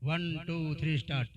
1 2 3 start.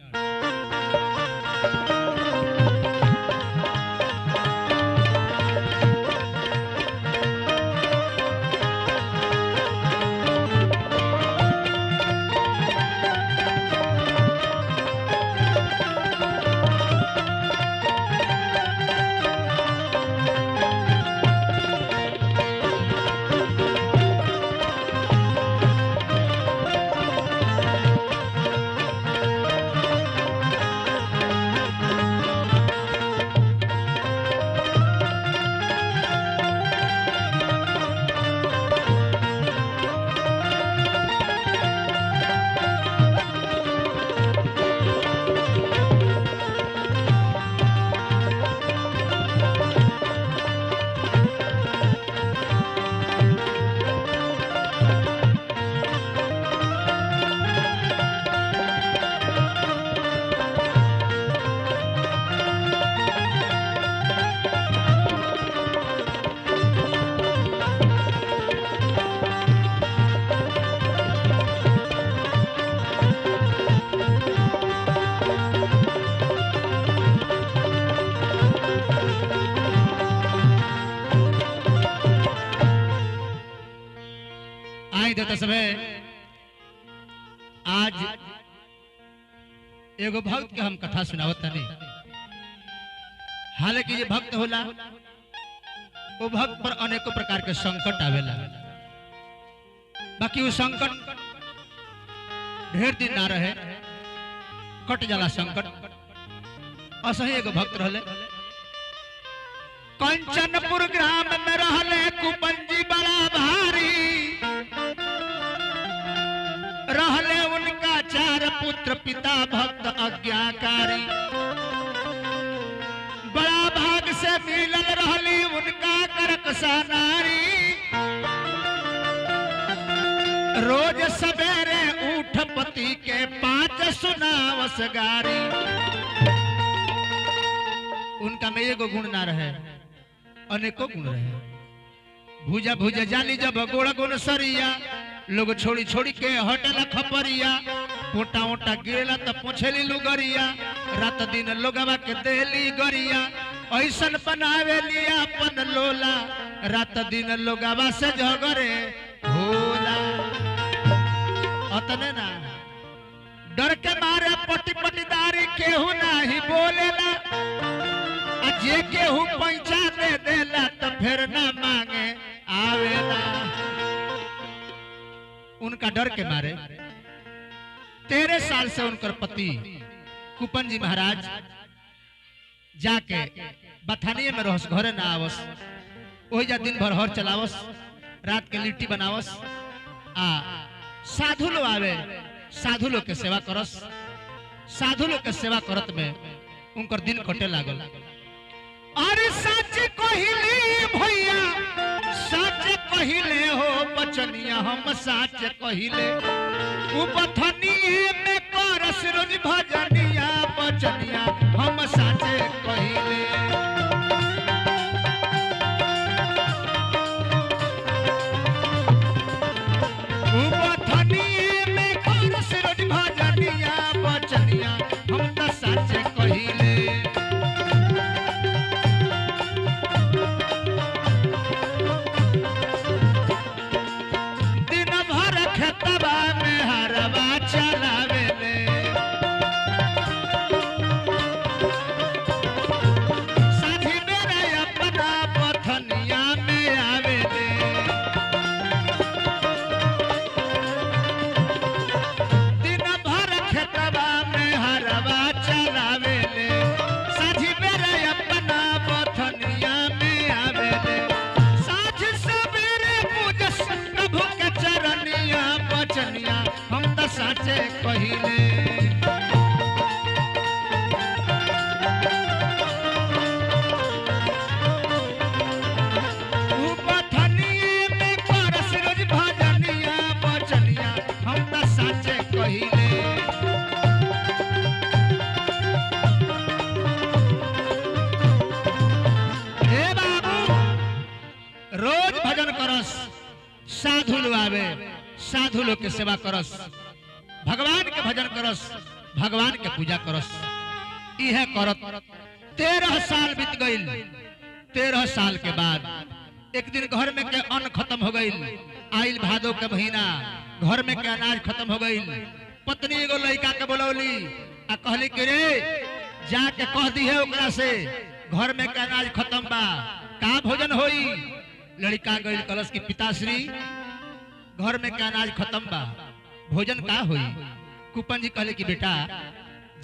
देता समय आज एगो भक्त के हम कथा सुनावत नहीं। हालांकि ये भक्त होला वो भक्त पर अनेकों प्रकार के संकट आवेला, बाकी वो संकट ढेर दिन ना रहे, कट जाला संकट। असही एगो भक्त रहले, कंचनपुर ग्राम में रहले कुपंजी बड़ा भारी, रहले उनका 4 पुत्र, पिता भक्त आज्ञाकारी। बड़ा भाग से मिलल रहली उनका करकसा नारी, रोज सवेरे उठ पति के 5 सुनावस गारी। उनका में एगो गुण ना रहे, अनेकों गुण रहे। भूजा भूजा जाली जब गोड़ गुण सरिया, लोग छोड़ी छोड़ी के हटल खपरिया। पोटा ओटा गेला त पोछेली लुगरिया, रात दिन लोगवा के देली गरिया। ऐसन बनावे लिया अपन लोला, रात दिन लोगवा से झगड़े होला। अतने ना डर के मारे पटी पटीदारी केहू नाही बोलेला, जे केहू पैसा दे देला तो फिर ना मांगे आवेला। उनका डर के मारे 13 साल से उनकर पति कुपन जी महाराज जाके बथानिए में रहस, घरे ना आवस। वही जा दिन भर हर चलावस, रात के लिट्टी बनावस। साधु लोग आवे, साधु लोग के सेवा करस। साधु लोग के सेवा करत में उनकर दिन कटे लागल। अरे सच कहिले भैया, सच कहिले हो बचनिया, हम सच कहिले। बथनिए में करस रोज भजनिया, बचनिया हम सच कहिले। बथनिए में करस रोज भजनिया, बचनिया हम तो सच कहिले। खेतवा में हरवा चलावेले, साथी मेरे अपना पथनिया में आवेले। दिन भर खेतवा में हरवा चलावेले, साथी मेरे अपना पथनिया में आवेले। साझ सवेरे पूजस प्रभु के चरनिया, बचनिया हम तो साचे कहिले। बथनिए में करस रोज भजनिया, बचनिया हम तो साचे कहिले। हे बाबू रोज भजन करस, साधु लोग आवे, साधु लोग के सेवा करस, भगवान के भजन करस, भगवान के पूजा करस। इहे करत 13 साल बीत गईल। 13 साल के बाद एक दिन घर में के अन्न खत्म हो गईल। आइल भादो के महीना, घर में के अनाज खत्म हो गईल। पत्नी एगो लड़का के बोलौली आ कहली कि रे जाके कह दी है ओकरा से घर में के अनाज खत्म बा, का भोजन होई। लड़का गईल कलश की पिताश्री घर में के अनाज खत्म बा, भोजन का होई। कुपन जी कहले कि बेटा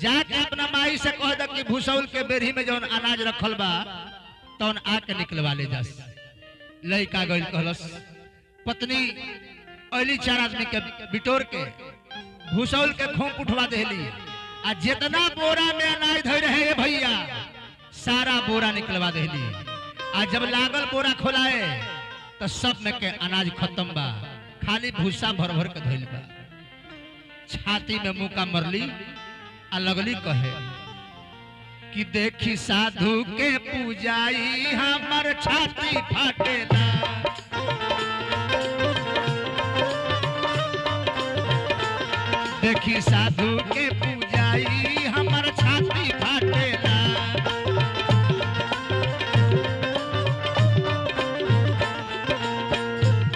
जाके अपना माई से कह दे कि भूसौल के बेरही में जौन अनाज रखल बा तौन आके निकलवा ले जा। लड़का गईल कहलस, पत्नी अली 4 आदमी के बिटोर के भूसौल के खोप उठवा देली आ जितना बोरा में अनाज धर रहे भैया सारा बोरा निकलवा देली। आ जब लागल बोरा खोलाए तो सब में के अनाज खत्म बा, खाली भूसा भर भर के धइल बा। छाती में मुका मरली आ लगली कहे कि देखी साधु के पूजाई हमर छाती फाटेला। देखी साधु के पूजाई हमर छाती फाटेला।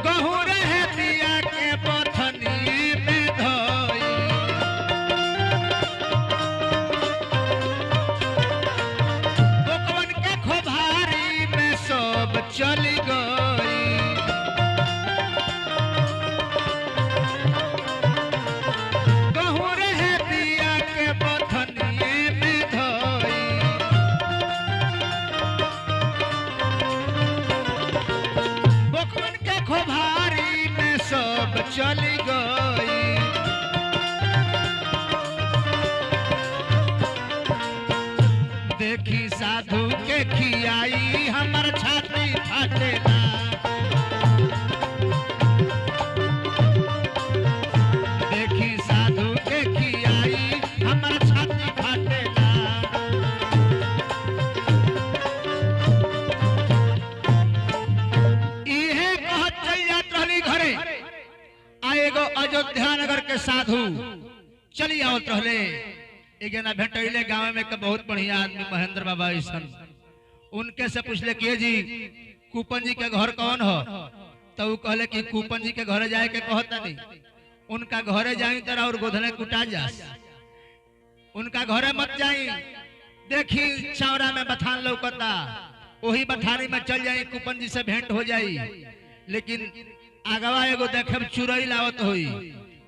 कहूँ रहे दिया के बथनी में धोई, ओकवन के खोभारी में सब चली गई। चली गई। देखी साधु के खियाई हमर छाती फाटेला। देखी साधु के खियाई हमर छाती फाटेला। इहे कहत चल जात रहली घरे। एगो अयोध्या नगर के साधु चली आवत रहले। एक जना भेटैले गांव में के बहुत बढ़िया आदमी महेंद्र बाबा ऐसन। उनके से पूछले कि जी कुपन जी के घर कौन हो, तो वो कहले कि कुपन जी के घरे जाए के कहता नहीं। उनका घरे जाई तरह और गोधने कुटा जा, उनका घरे मत जाई। देखी चौरा में बथान लौकता, वही बथानी में चल जाई, कुपन जी से भेंट हो जाई। लेकिन आगवा एगो देखे चुरई लावत होई,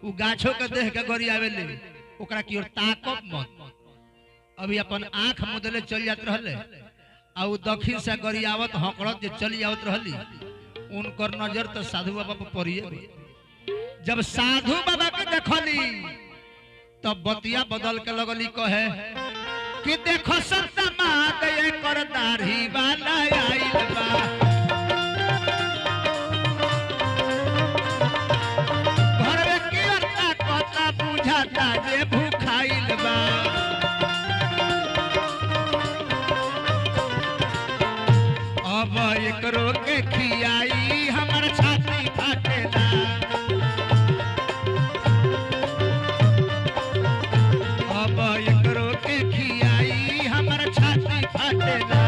उ गाछो के देख के गरी आवेले, ओकरा की ओर ताकब मत। अभी अपन आंख मुदले चल जात रहले आ उ दक्षिण से गरी आवत हकड़त जे चली आवत रहली। उनकर नजर तो साधु बाबा पर पड़िए। जब साधु बाबा के देखली तब बतिया बदल के लगली कहे कि देखो सत्ता दे कर दाढ़ी वाला आइल बा। बुझाता जे भूखाइल बा। अब एकरो के खियाई हमर छाती फाटेला। अब एकरो के खियाई हमर छाती फाटेला।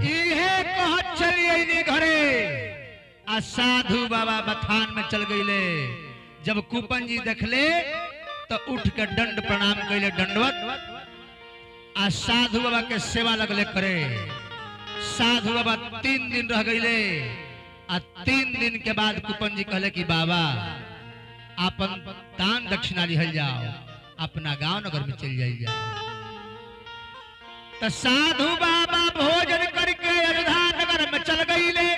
इहे कहत चलिए घरे। साधु बाबा बथान में चल गईले। जब कुपन जी देखले तो उठ के दंड प्रणाम कैले, दंडवत। आ साधु बाबा के सेवा लगले करे। साधु बाबा 3 दिन रह गईले। आ 3 दिन के बाद कुपन जी कहले कि बाबा अपन दान दक्षिणा लिहल जाओ, अपना गांव नगर में चल जाओ। तो साधु बाबा भोजन करके अयोध्या नगर में चल गईले।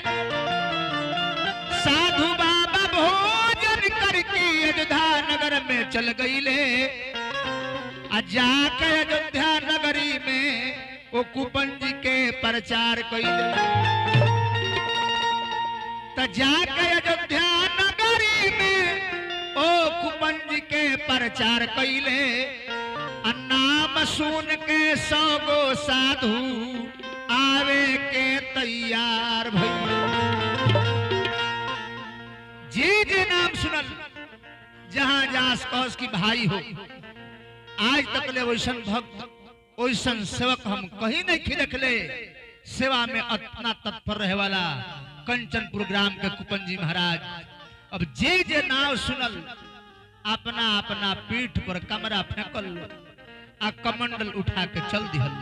साधु बाबा भोजन करके अयोध्या नगर में चल गईले। जाके अयोध्या नगरी में वो कुपन जी के प्रचार कईले। तो जाके अयोध्या नगरी में ओ कुपन जी के प्रचार कईले। नाम सुन के 100 गो साधु आवे के तैयार भई। सुनल जहां जास कहस की भाई हो। आज तक ले वैसन भक्त वैसन सेवक हम कहीं नहीं रखले। सेवा में इतना तत्पर रहे वाला कंचनपुर ग्राम के कुपन जी महाराज। अब जे जे नाव सुनल अपना अपना पीठ पर कमरा फेंकल आ कमंडल उठा के चल दिहल।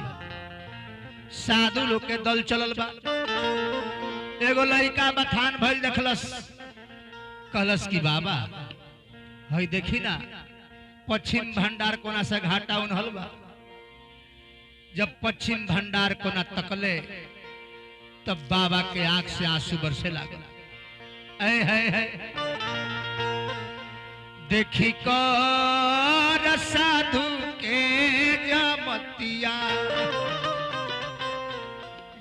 साधु लोग के दल चलल बा। एगो लड़का बथान भइल देखलस, कहलस की बाबा हई देखी ना पश्चिम भंडार कोना से घाटा उन्हल बा। जब पश्चिम भंडार कोना तकले तब बाबा के आंख से आंसू बरसे लागल। है देखी कर साधु के जमतिया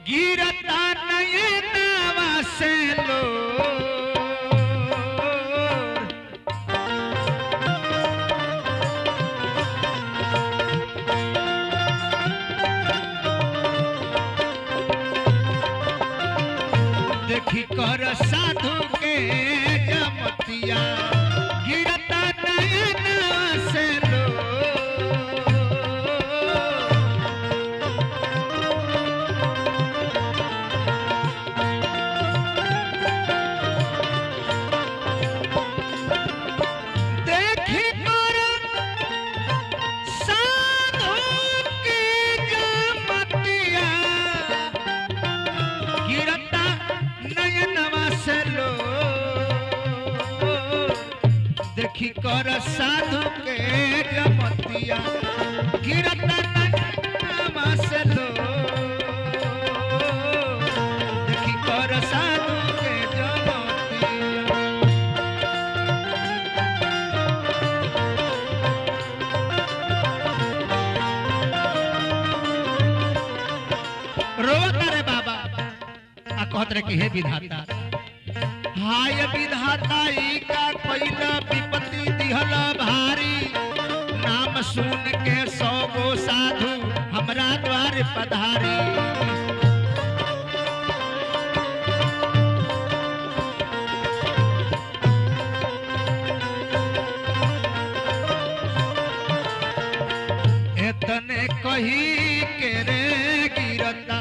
गिरता नयनवा से लो। देखी कर साधु के जमतिया गिरता नयनवा से लो। देखी कर साधु के जमतिया गिरता नयनवा से लो। देखी कर साधु के जमतिया गिरता नयनवा से लो। देखी कर साधु के जमतिया। रोता रे बाबा आ कहत रहे कि हे विधाता हाय विधाता ई का पहिला विपत्ति दिहल भारी। नाम सुन के 100 गो साधु हमरा द्वार पधारी। एतने कही के रे गिरता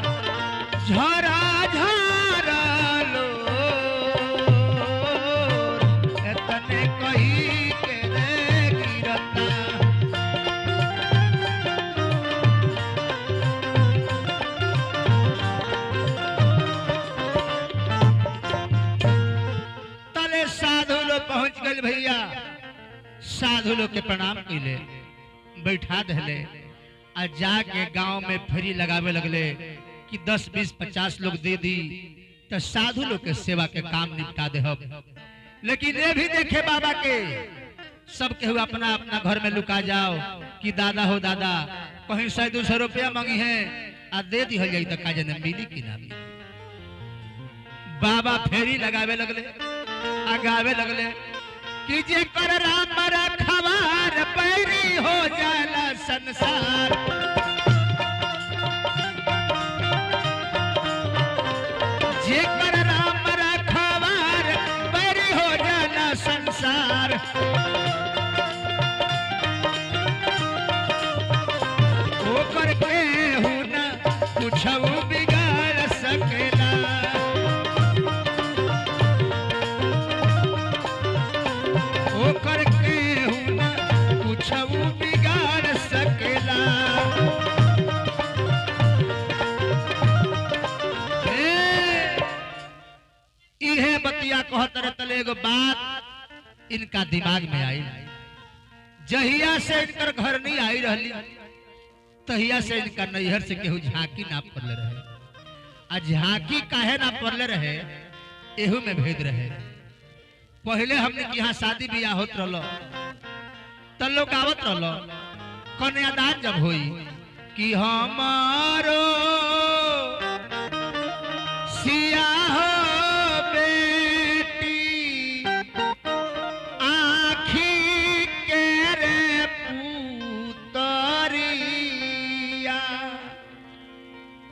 झरा झरा लो। एतने कही के रे गिरता तले साधु लोग पहुंच गए भैया। साधु लोग के प्रणाम कैले बैठा दले आ जाके गांव में फेरी लगावे लगले कि 10 20 50 लोग दे दी तो साधु लोग के सेवा के काम निपटा दे। लेकिन ये भी देखे बाबा के सब केहू अपना अपना घर में लुका जाओ कि दादा हो दादा कहीं 100-200 रुपया मांगी है आ दे दी हो जाई तो का जन मिली कि ना मिली। बाबा फेरी लगावे लगले आ गावे लगले कि जे कर राम रखवार पैरी हो जाला संसार। जे कर राम रखवार पैरी हो जाला संसार। ओकर केहू ना कुछऊ बिगाड़ सकेला। ओकर केहू ना कुछऊ बिगाड़ सकेला। इहे बतिया कहत रहे तले एगो बात इनका दिमाग में आई। जहिया से इनकर घर नहीं आई रहली तहिया से इनका नैहर से केहू झांकी ना पड़ले रहे। आ झांकी काहे ना पड़ले रहे एहू में भेद रहे। पहले हमने यहाँ शादी ब्याह होत रहलो तो लोग आवत रहलो कन्यादान जब हुई कि हमारो सिया हो बेटी आँखी के रे पुतरिया।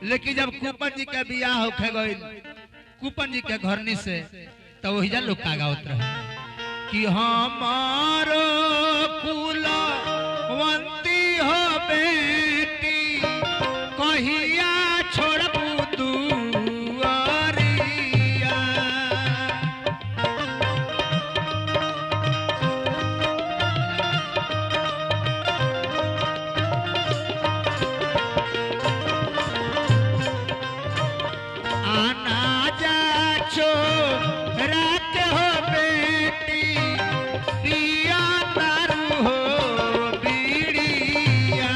लेकिन जब कुपन जी के बियाह होके गई कुपन जी के घरनी से तो वही लोग का गावत रहे कि हमारो कुलवंती हो बेटी कहिया छोड़बू दुआरिया। आना जा छोरा के हो बेटी पिया तारू हो बीड़िया।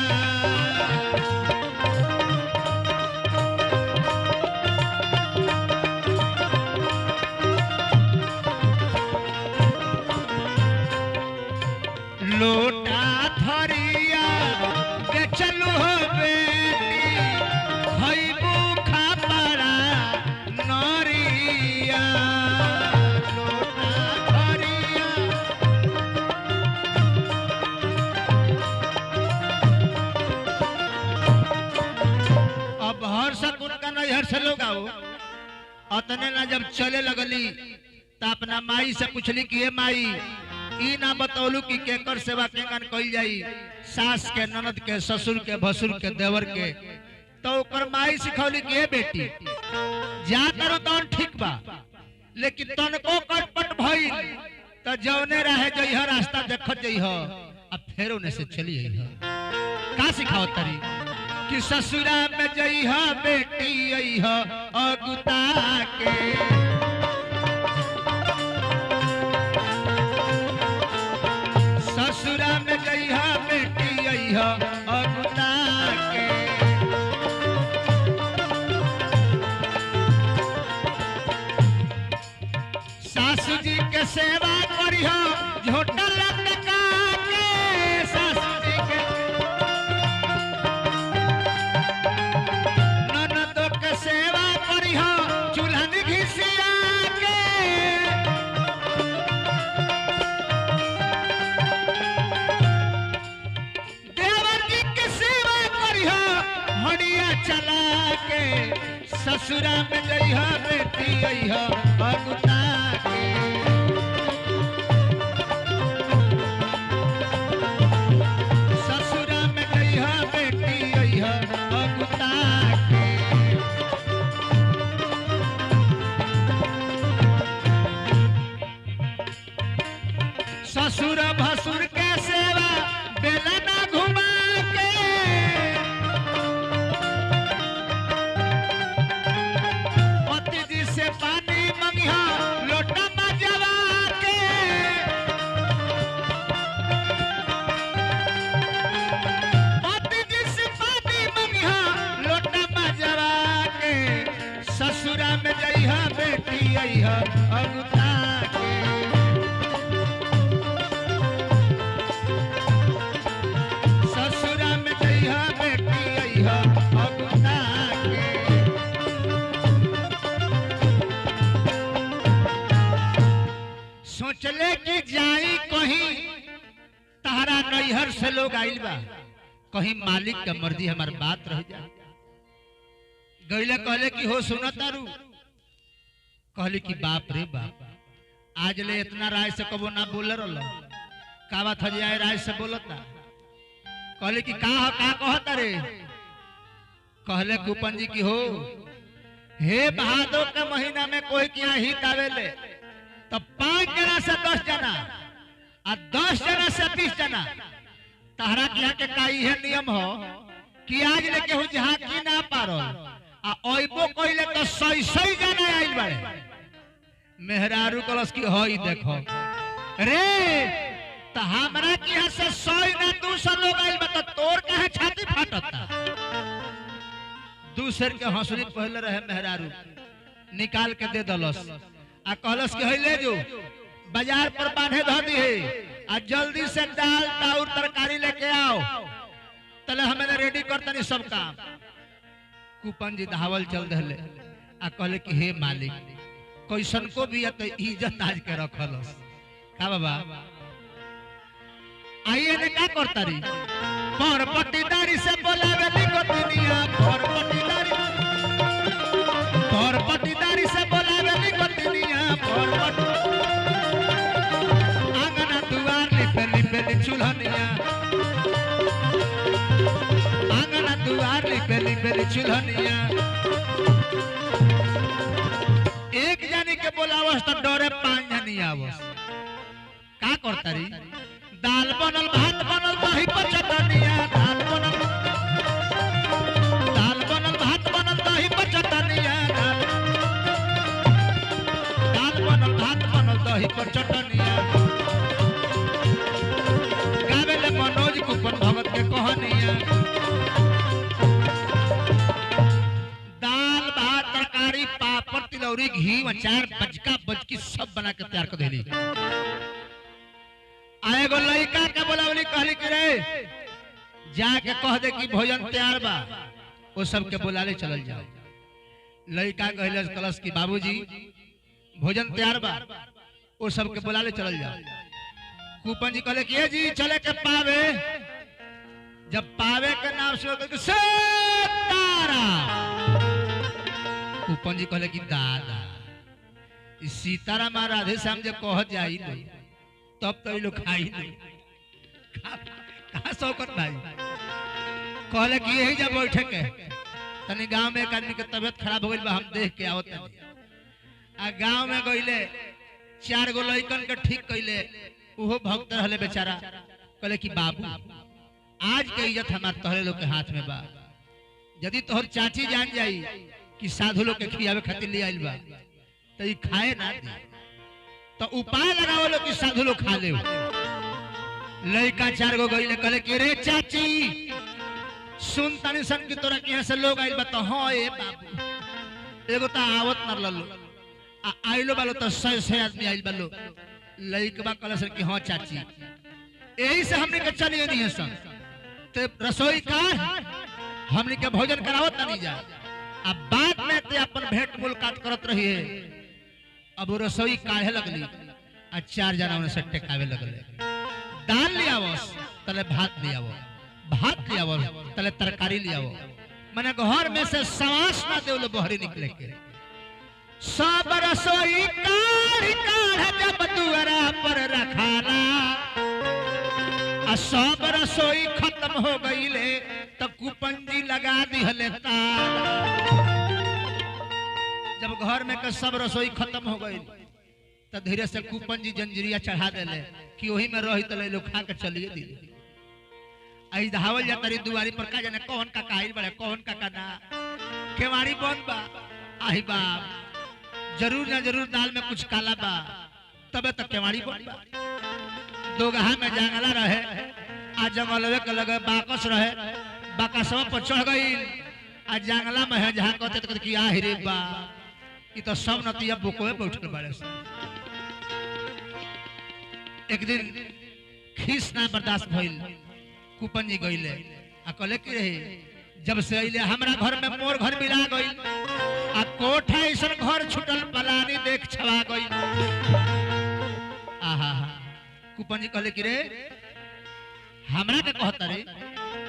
लोटा धरिया बेचलू हो बेटी खइबू खापरा नरिया। लोटा धरिया अब हर सकुन का नैहर से लोग आओ अतने ना जब चले लगली तो अपना माई से पूछली कि ये माई ई ना बतौलू कि केकर सेवा केंगन कइल जाई, सास के, ननद के, ससुर के, भसुर के, देवर के। तो ओकर माई सिखौली कि ए बेटी जा करो तो ठीक बा, लेकिन तनको कटपट भइल तो जौने रहे जइह रास्ता देखत जइह अब फेर ओने से चली अइह। का सिखावत तरी कि ससुरा में जइह बेटी अइह अगुता के। ससुरा में जइह बेटी अइह अगुता के। सासू जी के सेवा करिह झोटा लटका के। सासू जी के ननदों के सेवा करिह चूल्हन घिसिया के। देवर जी के सेवा करिह हड़िया चला के। ससुरा में जइह बेटी अइह अगुता के। ससुरा में जइह बेटी अइह अगुता के। ससुर भसुर के सेवा बेला ना घुमा के। पति जी से पानी मंगिहा लोटा मजवा के। पति जी से पानी मंगिहा लोटा मजवा के। ससुरा में जइह बेटी अइह अगुता के। ससुरा में जइह बेटी अइह अगुता के। सोचले कि जाई कहीं तहरा नैहर से लोग आइल बा, कहीं मालिक के मर्जी हमार बात रह जाए। गईले कहले कि हो सुना तारू, कहली कि बाप रे बाप आज ले इतना राय से कबो ना बोल रहा। का बात हो जाए राय से बोलता। कहले कि का कहता रे। कहले कुपन जी की हो हे भादो के महीना में कोई क्या हित आवेले तो 5 जना से 10 जना आ 10 जना से 20 जना तहरा किया के का इहे नियम हो कि आज लेके हो जहां की ना पारो आ ओइबो कइले तो 100 जना आइल बाड़े। मेहरारू कलश की होई देखो रे तो हमरा के यहाँ से 100 ना 200 लोग आइल बा तो तोर कहे छाती फाटता। दूसर के हंसुरी पहले रहे मेहरारू निकाल के दे दलस आ कहलस के हई ले जो बाजार पर बांधे ध दी है आ जल्दी से दाल चाउर तरकारी लेके आओ तले हमें रेडी करतनी सब काम। कुपन जी धावल चल दहले आ कहले कि हे मालिक कैसन को भी तो इज्जत आज के रखलस। का बाबा आइए ने का करता री पर पट्टीदारी से बोलावे लिखो दुनिया पर पट्टीदारी से बोलावे लिखो दुनिया पर लिपेली चूल्हनिया आंगना दुआर लिपेली चूल्हनिया एक जानी के बोलावस तो डरे 5 जानी आवस का करता री दाल बनल भात बनल दही पर चटनिया दाल बनल भात बनल दही पर चटनिया दाल बनल भात बनल दही पर चटनिया गावेले मनोज कुपन भगत के कहानिया दाल भात तरकारी पापड़ तिलौरी घी अचार बजका बजकी सब बना के तैयार कर देली आएगो लड़का के बोलावली कहली कि रे जाके कह दे कि भोजन तैयार बा वो सब के बुलाले चलल जाओ लड़का कहले कलश की बाबूजी भोजन तैयार बा वो सब के बुलाले चलल जाओ कुपन जी कहले कि जी चले के पावे जब पावे के नाम से तारा कुपन जी कहले कि दादा इस सीताराम राधे श्याम जे कह जाई नहीं तब तो लोग खाई नहीं कहा शौकत भाई कहले कि यही जब बैठे के तनी गांव में एक आदमी के तबियत खराब हो गई बा हम देख के आवत आ गांव में गइले 4 गो लइकन के ठीक कइले उहो भक्त रहले बेचारा कहले कि बाबू आज के इज्जत हमार तोहरे लोग के हाथ में बा यदि तोहर चाची जान जाई कि साधु लोग के खियावे खातिर ले आइल बा तो ई खाए ना दी तो उपाय लगाओ लो कि साधु लोग खा ले लड़का 4 गो गइले कहले कि रे चाची सुन तनी सन कि तोरा के यहाँ से लोग आइल बा तो हां ए बाबू एगो तो आवत न ललो आ आइलो बालो तो 100 आदमी आइल बालो लड़का कहले सर कि हां चाची यही से हमने के चलिए नहीं सन तो रसोई का हमने के भोजन करावत नहीं जा अब बाद में ते अपन भेंट मुलाकात करत रही है अब वो रसोई काढ़े लगली आ 4 जना उन्हें सट्टे खावे लगले दाल ले आवस तले भात ले आवो भात ले आवो तले तरकारी ले आवो माने घर में से सांस ना देवलो बहरी निकले के सब रसोई काढ़ जब दुआरा पर रखाना आ सब रसोई खत्म हो गईले तो कुपंजी लगा दिहले ताला जब घर में के सब रसोई खत्म हो गई तो धीरे से कुपन जी जंजीरिया चढ़ा देले कि वही में रही तो लोग खा के चलिए दी आई धावल जा तरी दुआरी पर का जाने कौन का काहिल बड़े कौन का ना केवाड़ी बंद बा आही बा जरूर ना जरूर दाल में कुछ काला बा तबे तक केवाड़ी बंद बा दो गहा में जंगला रहे आ जंगलवे के लगे बाकस रहे बाकसवा पर चढ़ गई आ जंगला में है जहां कहते तो कि आ रे बा ई तो सब नतिया बुकोए पे उठल बाड़े एक दिन खीस ना बर्दाश्त भइल कुपन जी गइले आ कहले कि रहे जब से अइले हमरा घर में मोर घर मिला गइल आ कोठा ऐसन घर छुटल पलानी देख छवा गइल आहा कुपन जी कहले कि रे हमरा के कहता रे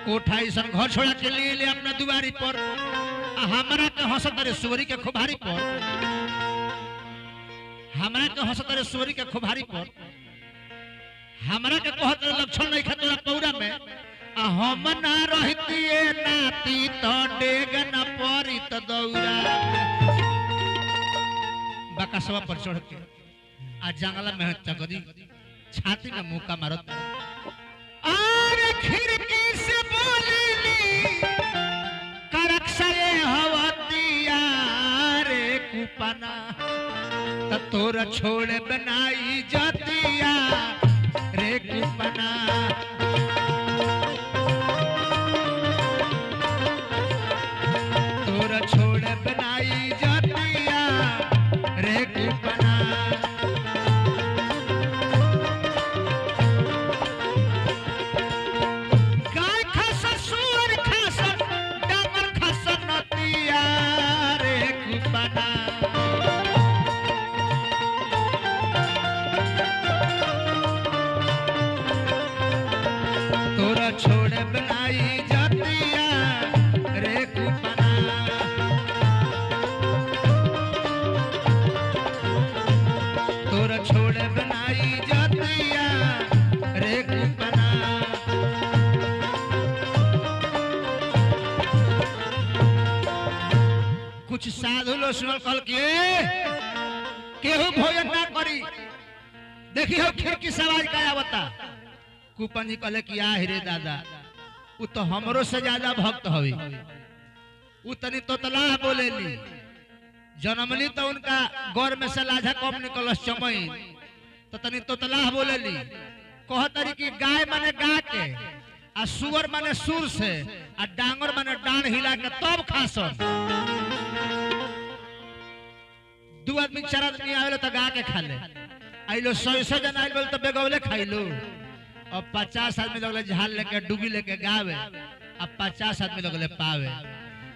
कोठा ऐसन घर छोड़ा के लिए ले अपना दुआरी पर हमरा के हंसत रे सुवरी के खुबारी पर हमरा के हंसत रे सुवरी के खुबारी पर हमरा के कहत लक्षण नहीं खतरा पौरा में आ हम ना रहतिए नाती तो डेग न परी तो दौरा बकसवा पर चढ़ के आ जंगला में चगरी छाती में मुका मारत और खिड़की से बोलेली करक्सरे हवतिया रे कुपना त तोरा छोड़े बनाई जतिया रे कुपना तोरा छोड़े बनाई जतिया रे कुपना छोड़ बनाई जातिया रे कुपना तोरा छोड़ बनाई जातिया रे कुपना साधु लोग सुनल कहल कि केहू भोजन ना करी, देखी हो खिड़की से आवाज का आवता। कुपन जी कहले कि आ रे दादा, उ तो हमरो से ज्यादा भक्त हवी, उ तनी तोतला बोलेली, जन्मली तो उनका गौर में से लाझा कम निकलस चमई, तो तनी तोतला बोलेली। कहतरी कि गाय माने गा के, आ सुअर माने सुर से, आ डांगर माने डांड हिला के तब खासन। दू आदमी चार आदमी आवेलो तो गा के खा ले, आइलो 100 जना आइलो तो बेगौले खाइलो। और 50 आदमी लगले झाल लेके डुगी लेके गावे, अब 50 आदमी लगले पावे।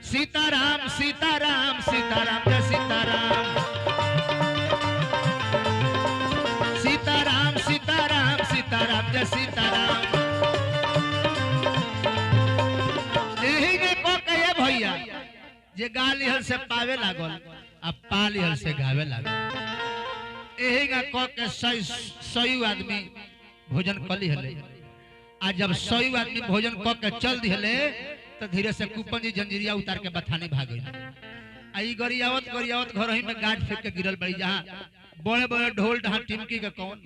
सीताराम सीताराम सीताराम जय सीताराम, सीताराम सीताराम सीताराम जय सीताराम। यही ने को कहे भैया जे गालिहल से पावे लागल, अब पालिहल से गावे लागल। यही का को के 100 आदमी भोजन कली हले। आज जब 100 आदमी भोजन क के चल दिले तो धीरे से कुपन जी जंजीरिया उतार के बथानी भाग गई। आई गरियावत गरियावत घर ही में गांठ फेंक के गिरल पड़ी, जहां बड़े बड़े ढोल ढाल टिमकी के कौन।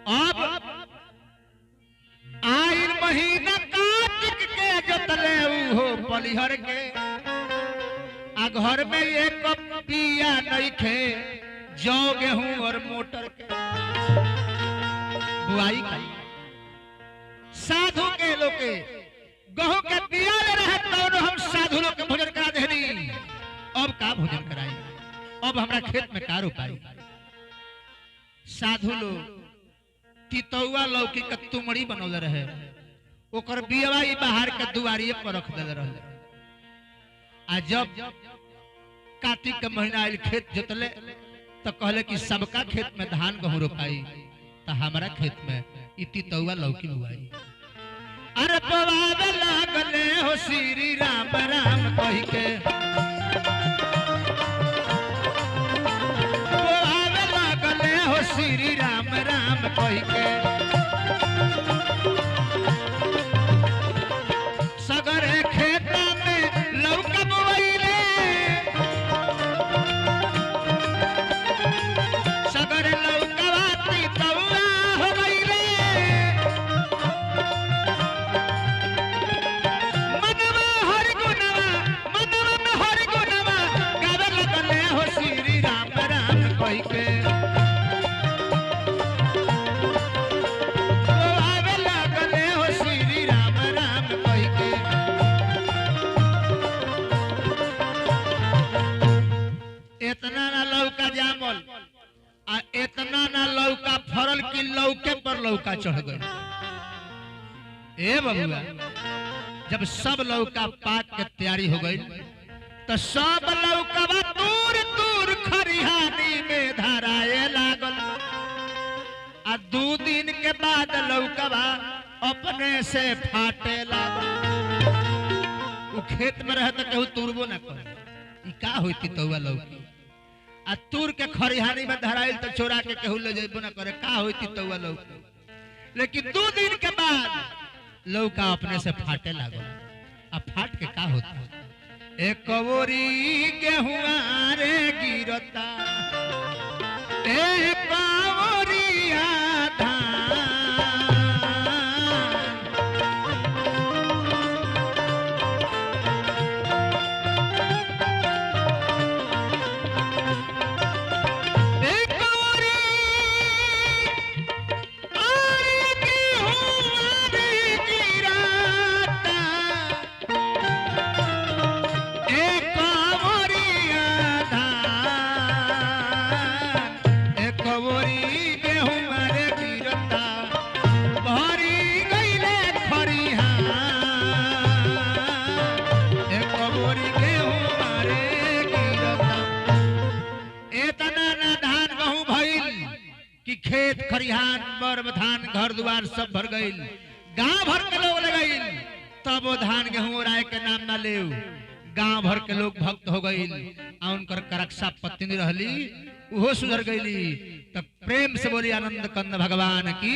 अब आइन महीना कार्तिक के जोतले हो पलिहर के, आ घर में एक पिया नहीं खे, जौ गेहूं और मोटर के बुआई का। साधु के लोग के गेहूं के बिया ले रहे तो हम साधु लोग के भोजन करा देनी। अब का भोजन कराई, अब हमरा खेत में का रोपाई। साधु लोग तितौआ लौकी के तुमड़ी बनौले रहे, ओकर बियावा ई बाहर के दुआरिये पर रख देले रहे। आ जब कार्तिक के महीना आइल खेत जोतले तो कहले कि सबका खेत में धान गेहूं रोपाई, तो हमारा खेत में ई तितौआ लौकी बुआई। अरे पवावे लागले हो श्री राम राम कहि के, पवावे लागले हो श्री राम राम कहि के। सगरे खेता में लौका बुआइले, सगरे लौका तितौआ हो गइले। मनवा हरि गुणवा, मनवा में हरि गुणवा गावे लगले हो श्री राम राम कहि के। आवे लगले हो श्री राम राम कहि के। इतना ना लौका जामल, आ इतना ना लौका फरल की लौके पर लौका चढ़ गई। ए बबुआ, जब सब लौका पाक के तैयारी हो गई तो सब लौका दूर दूर खरिहानी में धराए लागल। आ 2 दिन के बाद लौका अपने से फाटे लागल। वो खेत में रहे तो केहू तुरबो ना करे, ई का होती तौआ लौकी। आ तूर के खरिहानी में धराइल तो चोरा के केहू ले जेबो ना करे, का होती तौआ लौकी। लेकिन 2 दिन के बाद लौका अपने से फाटे लागल। आ फाट के का होता, एक ओरी गेहुआ रे गिरता, एक ओरी धान। खेत खरिहान बर धान घर द्वार सब भर गई, गांव भर के लोग लगे, तब वो धान गेहूं ओराए के नाम ना ले। गांव भर के लोग भक्त हो गई, उनकर करक्षा पत्नी रहली उहो सुधर गईली। तब प्रेम से बोली आनंद कंद भगवान की।